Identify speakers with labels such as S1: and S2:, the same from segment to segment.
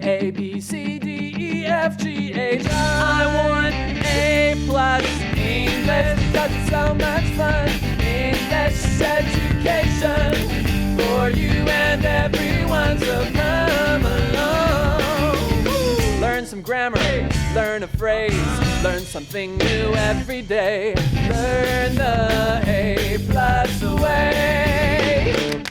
S1: A, B, C, D, E, F, G, H, I want A plus English because it's so much fun. English education for you and everyone, so come along. Learn some grammar, learn a phrase, learn something new every day. Learn the A plus way.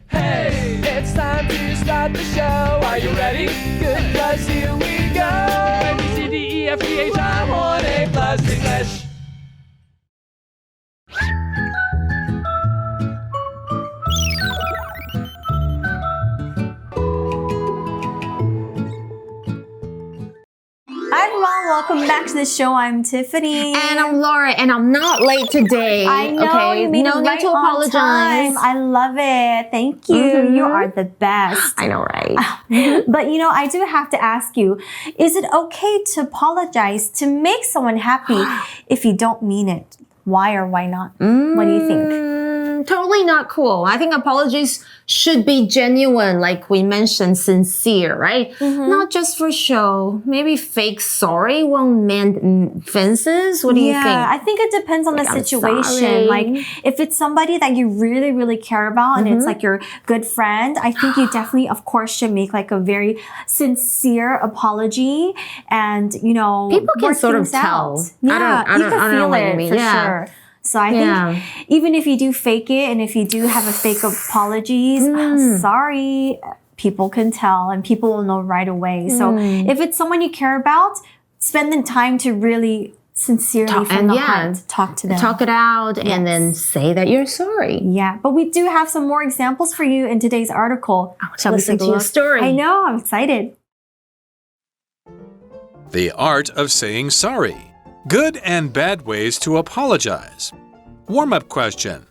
S1: Hey, it's time to start the show. Are you ready? Good, 'cause here we go. A, B, C, D, E, F, G, H, I want A plus English.
S2: Hi everyone, welcome back to the show. I'm Tiffany.
S3: And I'm Laura, and I'm not late today.
S2: I know,
S3: okay?
S2: you made
S3: no
S2: it
S3: need
S2: right
S3: to
S2: on
S3: apologize.
S2: time. I love it. Thank you. You are the best.
S3: I know, right?
S2: But you know, I do have to ask you, is it okay to apologize to make someone happy if you don't mean it? Why or why not? What do you think?
S3: Totally not cool. I think apologies should be genuine, like we mentioned, sincere, right? Not just for show. Maybe fake sorry won't mend fences. What do you think?
S2: I think it depends on the
S3: I'm
S2: situation.
S3: sorry.
S2: Like if it's somebody that you really, really care about and it's like your good friend, I think you definitely, of course, should make like a very sincere apology and, you know,
S3: People can
S2: work
S3: sort of
S2: things
S3: tell.
S2: out. Yeah, you can feel
S3: what you
S2: it
S3: mean.
S2: for
S3: Yeah.
S2: sure. So I think even if you do fake it and if you do have a fake apologies, sorry, people can tell and people will know right away. So if it's someone you care about, spend the time to really sincerely from the heart talk to them.
S3: Talk it out and then say that you're sorry.
S2: Yeah, but we do have some more examples for you in today's article.
S3: Shall we listen to your story?
S2: I know, I'm excited.
S4: The art of saying sorry. Good and bad ways to apologize. Warm-up question.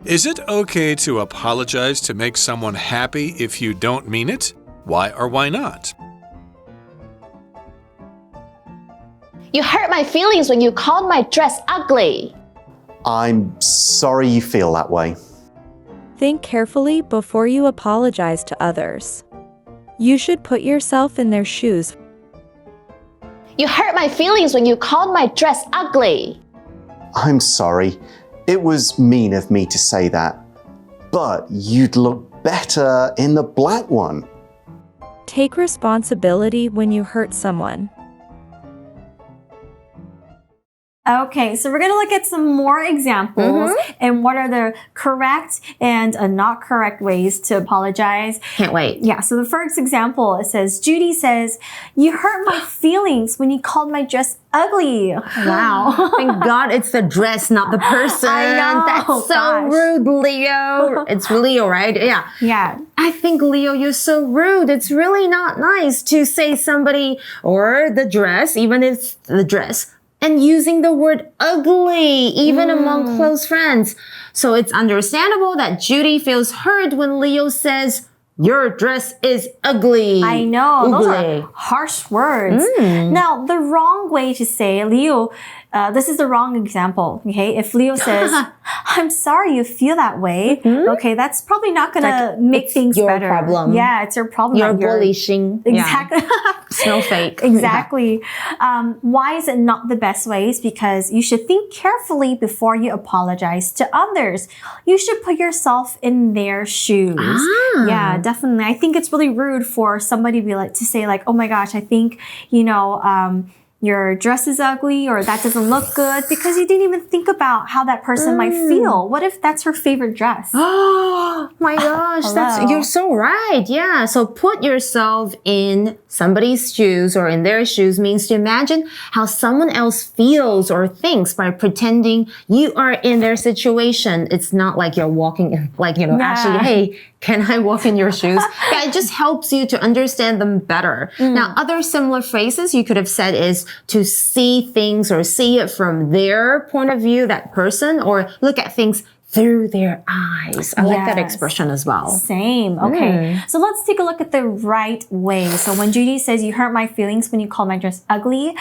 S4: Is it okay to apologize to make someone happy if you don't mean it? Why or why not?
S5: You hurt my feelings when you called my dress ugly.
S6: I'm sorry you feel that way.
S7: Think carefully before you apologize to others. You should put yourself in their shoes.
S5: You hurt my feelings when you called my dress ugly.
S6: I'm sorry. It was mean of me to say that. But you'd look better in the black one.
S7: Take responsibility when you hurt someone.
S2: Okay, so we're going to look at some more examples and what are the correct and not correct ways to apologize.
S3: Can't wait.
S2: Yeah, so the first example, it says, Judy says, you hurt my feelings when you called my dress ugly. Wow.
S3: Thank God it's the dress, not the person.
S2: I know.
S3: That's so rude, Leo. It's Leo, right? Yeah.
S2: Yeah.
S3: I think, Leo, you're so rude. It's really not nice to say somebody or the dress, even if it's the dress, and using the word ugly, even among close friends. So it's understandable that Judy feels hurt when Leo says, your dress is ugly.
S2: I know. Those
S3: Ugly.
S2: are harsh words. Now, the wrong way to say, Leo, this is the wrong example, okay? If Leo says, I'm sorry you feel that way, okay, that's probably not going to make things
S3: your
S2: better.
S3: problem.
S2: Yeah, it's your problem.
S3: You're
S2: not
S3: bullying.
S2: Exactly.
S3: Snowflake.
S2: Exactly. Why is it not the best ways? Because you should think carefully before you apologize to others. You should put yourself in their shoes. Yeah, definitely. I think it's really rude for somebody to say like, oh my gosh, I think, you know, your dress is ugly or that doesn't look good because you didn't even think about how that person might feel. What if that's her favorite dress?
S3: Oh my gosh, you're so right. Yeah. So put yourself in somebody's shoes or in their shoes means to imagine how someone else feels or thinks by pretending you are in their situation. It's not like you're walking in, like, you know, actually, hey, can I walk in your shoes? Yeah, it just helps you to understand them better. Now, other similar phrases you could have said is to see things or see it from their point of view, that person, or look at things through their eyes. I like that expression as well.
S2: Same. Okay. So let's take a look at the right way. So when Judy says, you hurt my feelings when you call my dress ugly,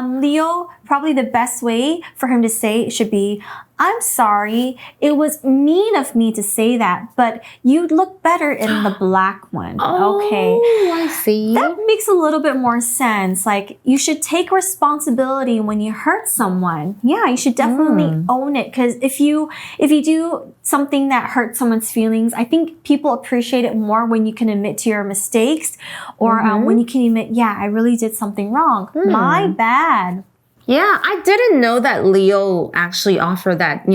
S2: Leo, probably the best way for him to say it should be, I'm sorry. It was mean of me to say that, but you'd look better in the black one. Okay.
S3: Oh, I see.
S2: That makes a little bit more sense. Like, you should take responsibility when you hurt someone. Yeah, you should definitely own it. Because if you do something that hurts someone's feelings, I think people appreciate it more when you can admit to your mistakes, or when you can admit, yeah, I really did something wrong. My bad.
S3: Yeah, I didn't know that Leo actually offered that,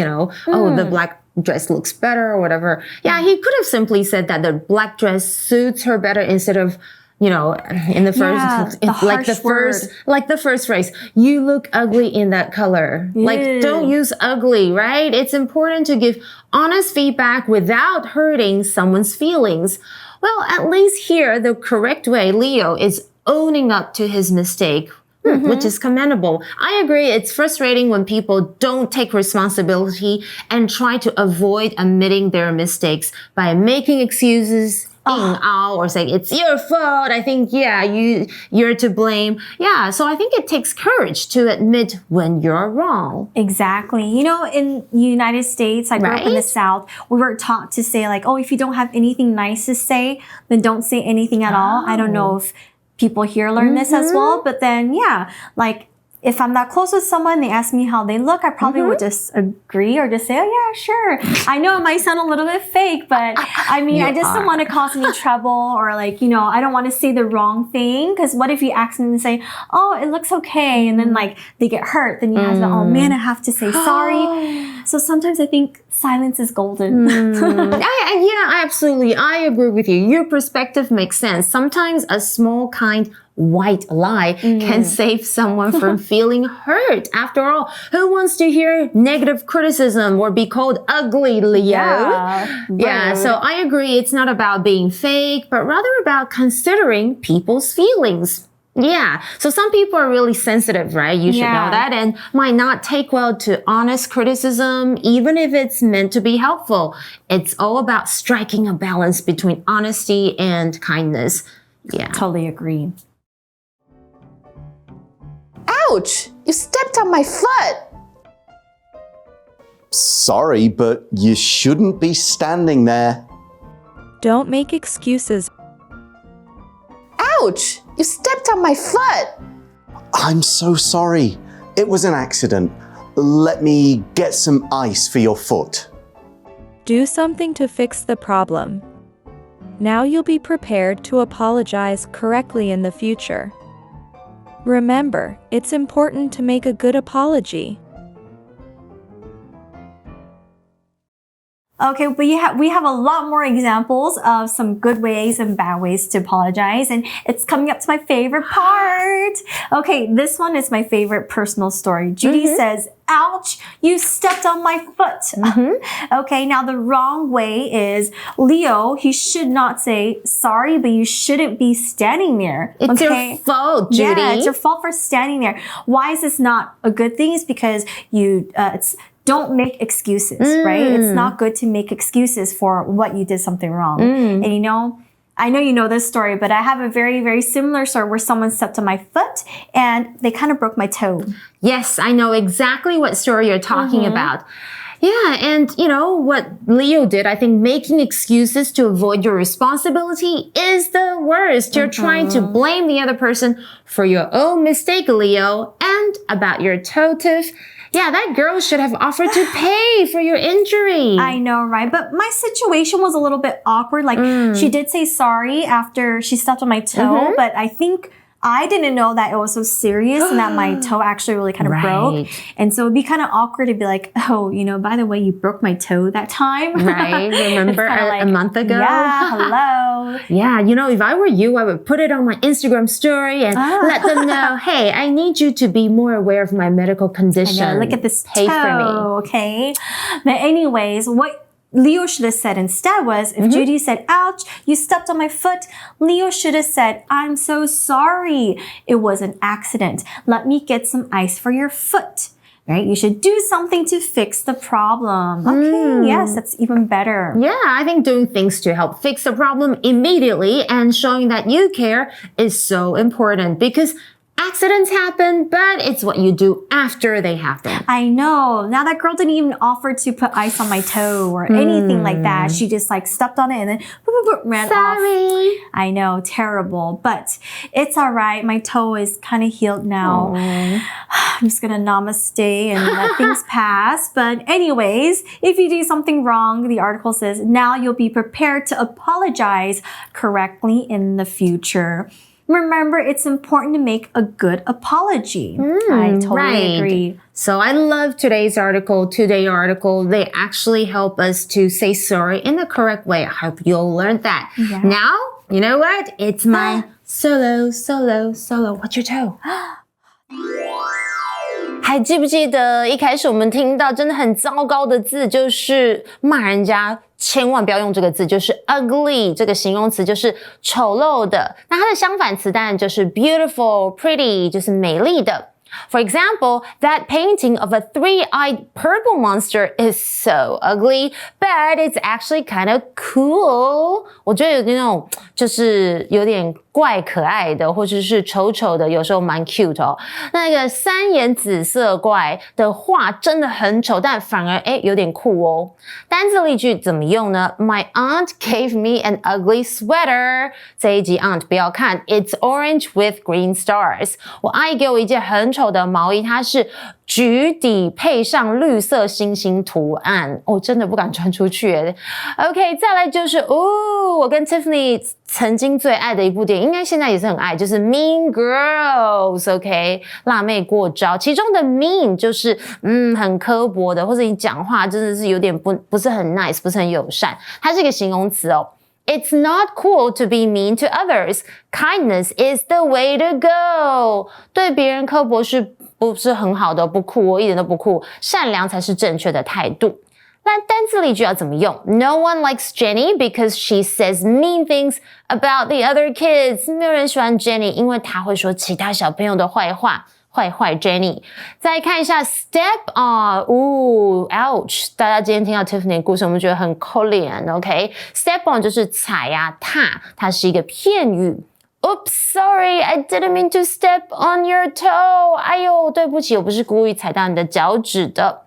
S3: oh, the black dress looks better or whatever. Yeah, he could have simply said that the black dress suits her better instead of, in the first, the first phrase, you look ugly in that color. Like, don't use ugly, right? It's important to give honest feedback without hurting someone's feelings. Well, at least here, the correct way, Leo is owning up to his mistake, which is commendable. I agree. It's frustrating when people don't take responsibility and try to avoid admitting their mistakes by making excuses, or saying it's your fault. I think, you're to blame. Yeah. So I think it takes courage to admit when you're wrong.
S2: Exactly. In the United States, I grew up in the South, we were taught to say like, oh, if you don't have anything nice to say, then don't say anything at all. I don't know if people here learn this as well, but then, like, if I'm that close with someone, they ask me how they look, I probably would just agree or just say, oh yeah, sure. I know it might sound a little bit fake, but I mean, I just don't want to cause any trouble, or like, I don't want to say the wrong thing. Because what if you accidentally say, oh, it looks okay, and then like they get hurt, then you have to, oh man, I have to say sorry. So sometimes I think silence is golden.
S3: Absolutely. I agree with you. Your perspective makes sense. Sometimes a small, kind, white lie can save someone from feeling hurt. After all, who wants to hear negative criticism or be called ugly, Leo? Yeah, so I agree. It's not about being fake, but rather about considering people's feelings. Yeah, so some people are really sensitive, right? You should know that, and might not take well to honest criticism, even if it's meant to be helpful. It's all about striking a balance between honesty and kindness. Yeah.
S2: Totally agree.
S5: Ouch! You stepped on my foot!
S6: Sorry, but you shouldn't be standing there.
S7: Don't make excuses.
S5: Ouch! You stepped on my foot!
S6: I'm so sorry. It was an accident. Let me get some ice for your foot.
S7: Do something to fix the problem. Now you'll be prepared to apologize correctly in the future. Remember, it's important to make a good apology.
S2: Okay, we have a lot more examples of some good ways and bad ways to apologize, and it's coming up to my favorite part. Okay, this one is my favorite personal story. Judy says, ouch, you stepped on my foot. Okay, now the wrong way is, Leo, he should not say sorry, but you shouldn't be standing there.
S3: It's your fault, Judy.
S2: Yeah, it's your fault for standing there. Why is this not a good thing? It's because don't make excuses, right? It's not good to make excuses for what you did something wrong. And I know you know this story, but I have a very, very similar story where someone stepped on my foot and they kind of broke my toe.
S3: Yes, I know exactly what story you're talking about. Yeah, and what Leo did, I think making excuses to avoid your responsibility is the worst. You're trying to blame the other person for your own mistake, Leo, and about your toe tooth. Yeah, that girl should have offered to pay for your injury.
S2: I know, right? But my situation was a little bit awkward. Like, she did say sorry after she stepped on my toe, but I think I didn't know that it was so serious and that my toe actually really kind of broke. And so it'd be kind of awkward to be like, oh, by the way, you broke my toe that time.
S3: Right. Remember a month ago?
S2: Yeah, hello.
S3: Yeah, if I were you, I would put it on my Instagram story and let them know, hey, I need you to be more aware of my medical condition.
S2: I know, look at this
S3: Pay
S2: toe,
S3: for me.
S2: Okay? But anyways, what Leo should have said instead was, if Judy said, ouch, you stepped on my foot, Leo should have said, I'm so sorry. It was an accident. Let me get some ice for your foot. Right? You should do something to fix the problem. Okay, yes, that's even better.
S3: Yeah, I think doing things to help fix the problem immediately and showing that you care is so important, because Accidents happen, but it's what you do after they happen.
S2: I know. Now that girl didn't even offer to put ice on my toe or anything like that. She just like stepped on it and then ran off.
S3: Sorry.
S2: I know, terrible. But it's all right. My toe is kind of healed now. I'm just gonna namaste and let things pass. But anyways, if you do something wrong, the article says, now you'll be prepared to apologize correctly in the future. Remember, it's important to make a good apology. I totally agree.
S3: So I love today's article, They actually help us to say sorry in the correct way. I hope you all learned that.
S2: Yeah.
S3: Now, you know what? It's my solo. What's your toe? 还记不记得一开始我们听到真的很糟糕的字，就是骂人家千万不要用这个字，就是 ugly 这个形容词，就是丑陋的。那它的相反词当然就是 beautiful, pretty， 就是美丽的。For example, that painting of a three-eyed purple monster is so ugly, but it's actually kind of cool. 我觉得有那种就是有点怪可爱的，或者是丑丑的，有时候蛮 cute 哦。那个三眼紫色怪的画真的很丑，但反而有点酷哦。单字例句怎么用呢？ My aunt gave me an ugly sweater. 这一集 aunt 不要看 ，It's orange with green stars. 我阿姨给我一件很丑的毛衣，它是橘底配上绿色星星图案，真的不敢穿出去耶。OK， 再来就是我跟 Tiffany 曾经最爱的一部电影，应该现在也是很爱，就是 Mean Girls。OK， 辣妹过招，其中的 mean 就是很刻薄的，或者你讲话真的是有点不是很 nice， 不是很友善，它是一个形容词哦。It's not cool to be mean to others. Kindness is the way to go. 对别人刻薄是不是很好的，不酷哦，一点都不酷。善良才是正确的态度。那单字例句要怎么用？ No one likes Jenny because she says mean things about the other kids. 没有人喜欢 Jenny， 因为她会说其他小朋友的坏话。坏 Jenny。 再看一下 step on，ouch， 大家今天听到 Tiffany 的故事，我们觉得很可怜 ，OK？ Step on 就是踩啊踏，它是一个片语。Oops, sorry, I didn't mean to step on your toe. 哎呦，对不起，我不是故意踩到你的脚趾的。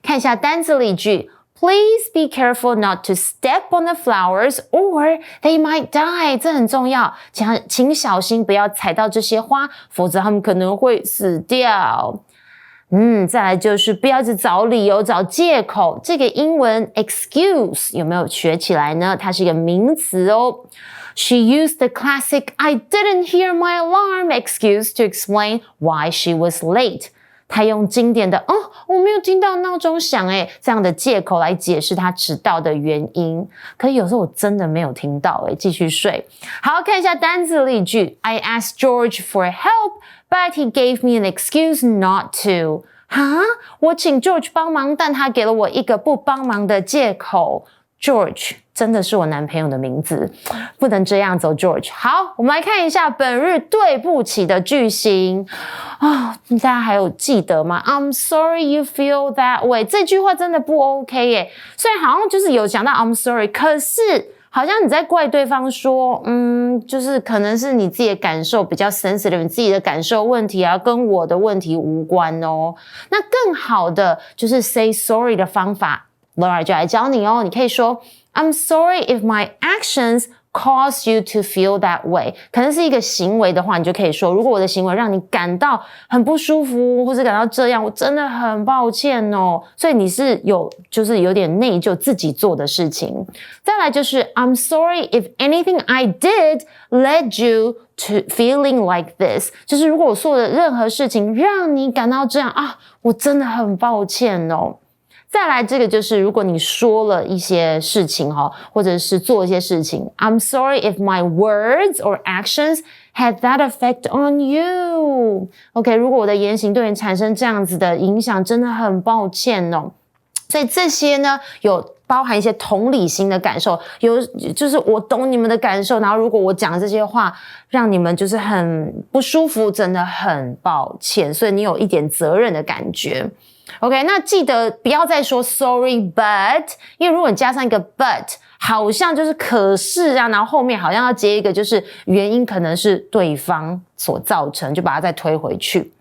S3: 看一下单字例句。Please be careful not to step on the flowers or they might die. 这很重要，请小心不要踩到这些花，否则它们可能会死掉。再来就是不要一直找理由、找借口。这个英文 excuse 有没有学起来呢？它是一个名词哦。She used the classic I didn't hear my alarm excuse to explain why she was late. 他用经典的我没有听到闹钟响这样的借口来解释他迟到的原因。可是有时候我真的没有听到继续睡。好，看一下单字例句。I asked George for help, but he gave me an excuse not to. 我请 George 帮忙，但他给了我一个不帮忙的借口。George 真的是我男朋友的名字，不能这样走 George。 好，我们来看一下本日对不起的句型大家还有记得吗？ I'm sorry you feel that way。 这句话真的不 OK 耶。虽然好像就是有讲到 I'm sorry， 可是好像你在怪对方说就是可能是你自己的感受比较 sensitive， 你自己的感受问题啊，跟我的问题无关哦。那更好的就是 say sorry 的方法Laura 就来教你哦。你可以说 I'm sorry if my actions cause you to feel that way。 可能是一个行为的话，你就可以说如果我的行为让你感到很不舒服，或是感到这样，我真的很抱歉哦。所以你是就是有点内疚自己做的事情。再来就是 I'm sorry if anything I did led you to feeling like this。 就是如果我做的任何事情让你感到这样我真的很抱歉哦。再来这个就是如果你说了一些事情或者是做一些事情 I'm sorry if my words or actions had that effect on you. OK， 如果我的言行对你产生这样子的影响，真的很抱歉哦。所以这些呢，有包含一些同理心的感受，就是我懂你们的感受，然后如果我讲这些话让你们就是很不舒服，真的很抱歉，所以你有一点责任的感觉。OK， 那记得不要再说 sorry but， 因为如果你加上一个 but， 好像就是可是啊，然后后面好像要接一个就是原因可能是对方所造成，就把它再推回去。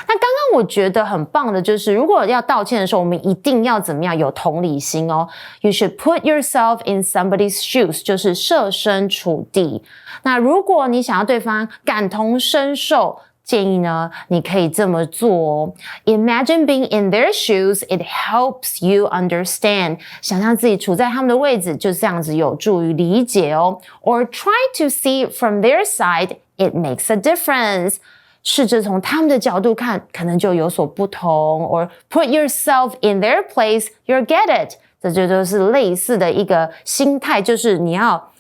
S3: 那刚刚我觉得很棒的就是，如果要道歉的时候，我们一定要怎么样？有同理心哦。You should put yourself in somebody's shoes， 就是设身处地。那如果你想要对方感同身受，建议呢，你可以这么做哦。Imagine being in their shoes, it helps you understand. 想象自己处在他们的位置，就这样子有助于理解哦。Or try to see it from their side, it makes a difference.试着从他们的角度看，可能就有所不同。Or put yourself in their place, you'll get it. 这就是类似的一个心态，就是你要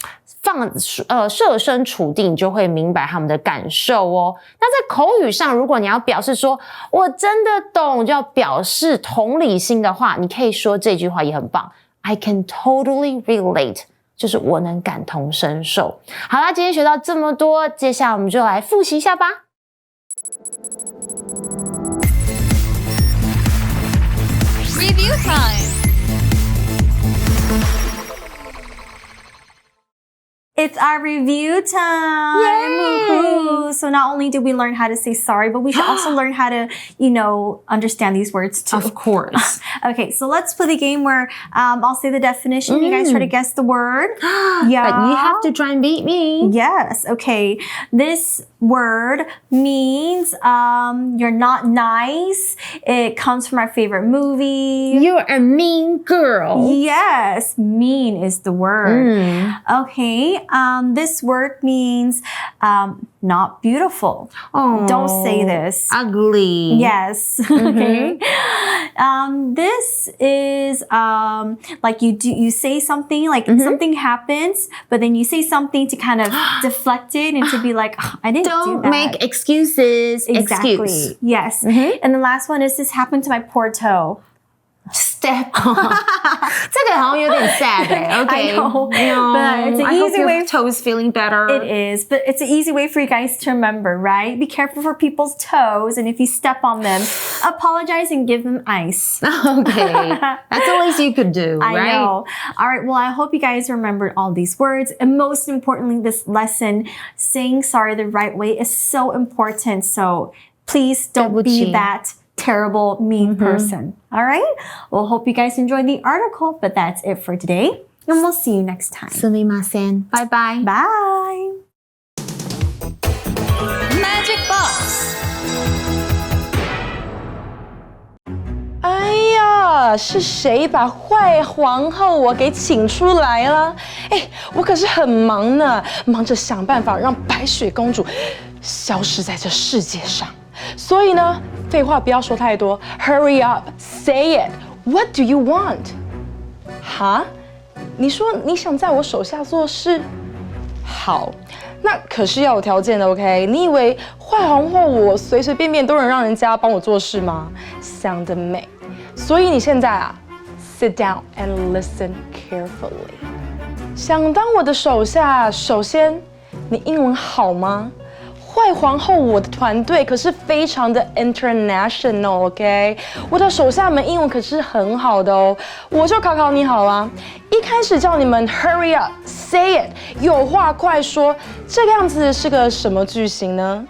S3: 设身处地，你就会明白他们的感受哦。那在口语上，如果你要表示说我真的懂，就要表示同理心的话，你可以说这句话也很棒。I can totally relate.就是我能感同身受。好啦，今天学到这么多，接下来我们就来复习一下吧。
S8: Review time.
S2: It's our review time. Woohoo. So not only did we learn how to say sorry, but we should also learn how to, understand these words too.
S3: Of course.
S2: Okay, so let's play the game where I'll say the definition. You guys try to guess the word. Yeah.
S3: But you have to try and beat me.
S2: Yes. Okay. This word means you're not nice. It comes from our favorite movie.
S3: You're a mean girl.
S2: Yes. Mean is the word. Okay. This word means not beautiful.
S3: Oh,
S2: don't say this.
S3: Ugly.
S2: Yes. Okay. This is like you say something, like something happens, but then you say something to kind of deflect it and to be like, oh, I didn't do
S3: Don't
S2: that.
S3: make excuses.
S2: Exactly.
S3: Excuse.
S2: Yes. And the last one is this happened to my poor toe.
S3: Step on. 这个好像有点 sad. Okay.
S2: I know.
S3: No,
S2: But it's an
S3: I hope
S2: easy
S3: your
S2: way.
S3: toe is feeling better.
S2: It is, but it's an easy way for you guys to remember, right? Be careful for people's toes, and if you step on them, apologize and give them ice.
S3: Okay. That's the least you could do, right?
S2: I know. All right, well, I hope you guys remembered all these words, and most importantly, this lesson, saying sorry the right way is so important, so please don't be that terrible, mean person. All right? Well, hope you guys enjoyed the article, but that's it for today. And we'll see you next time.
S3: すみません。Bye bye.
S2: Bye.
S8: Magic Box.
S9: 哎呀，是谁把坏皇后我给请出来了？哎，我可是很忙呢，忙着想办法让白雪公主消失在这世界上。所以呢，废话不要说太多 ，Hurry up, say it. What do you want? 哈？你说你想在我手下做事？好，那可是要有条件的 ，OK？ 你以为坏皇后我随随便便都能让人家帮我做事吗？想得美！所以你现在啊 ，sit down and listen carefully。想当我的手下，首先你英文好吗？坏皇后，我的团队可是非常的 international，OK？ 我的手下们英文可是很好的哦，我就考考你好了。一开始叫你们 hurry up, say it， 有话快说，这个样子是个什么句型呢？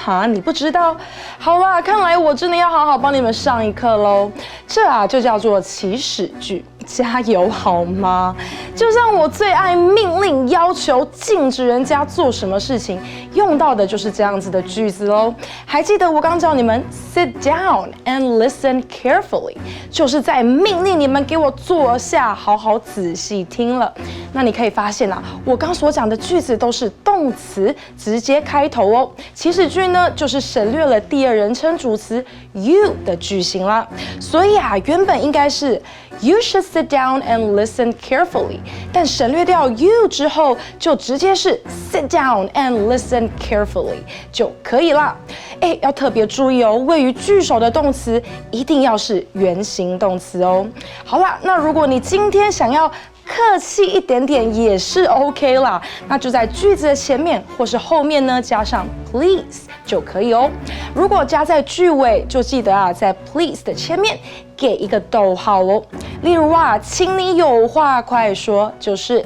S9: 哈，你不知道？好啦，看来我真的要好好帮你们上一课喽。这啊就叫做祈使句，加油好吗？就像我最爱命令、要求、禁止人家做什么事情，用到的就是这样子的句子喽。还记得我刚教你们 sit down and listen carefully， 就是在命令你们给我坐下，好好仔细听了。那你可以发现啊，我刚所讲的句子都是动词直接开头哦。祈使句呢，就是省略了第二人称主词 you 的句型啦。所以啊，原本应该是 You should sit sit down and listen carefully， 但省略掉 you 之后，就直接是 sit down and listen carefully 就可以啦。哎，要特别注意哦，位于句首的动词一定要是原形动词哦。好啦，那如果你今天想要客气一点点也是 OK 啦，那就在句子的前面或是后面呢加上 please 就可以哦。如果加在句尾，就记得啊，在 please 的前面给一个逗号哦。例如啊，请你有话快说，就是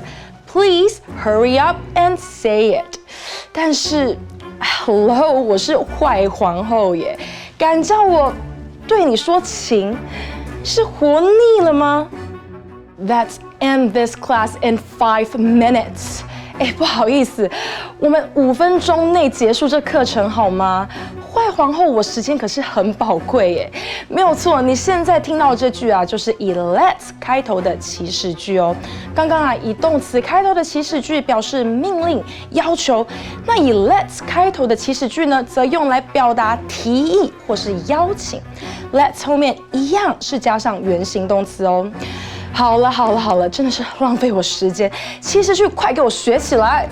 S9: please hurry up and say it。但是 Hello， 我是坏皇后耶，敢叫我对你说情，是活腻了吗？Let's end this class in 5 minutes. 哎，不好意思，我们5分钟内结束这课程好吗？坏皇后，我时间可是很宝贵耶。没有错，你现在听到这句啊，就是以 let's 开头的祈使句哦。刚刚啊，以动词开头的祈使句表示命令、要求，那以 let's 开头的祈使句呢，则用来表达提议或是邀请。let's 后面一样是加上原形动词哦。好了，真的是浪费我时间，祈使句快给我学起来！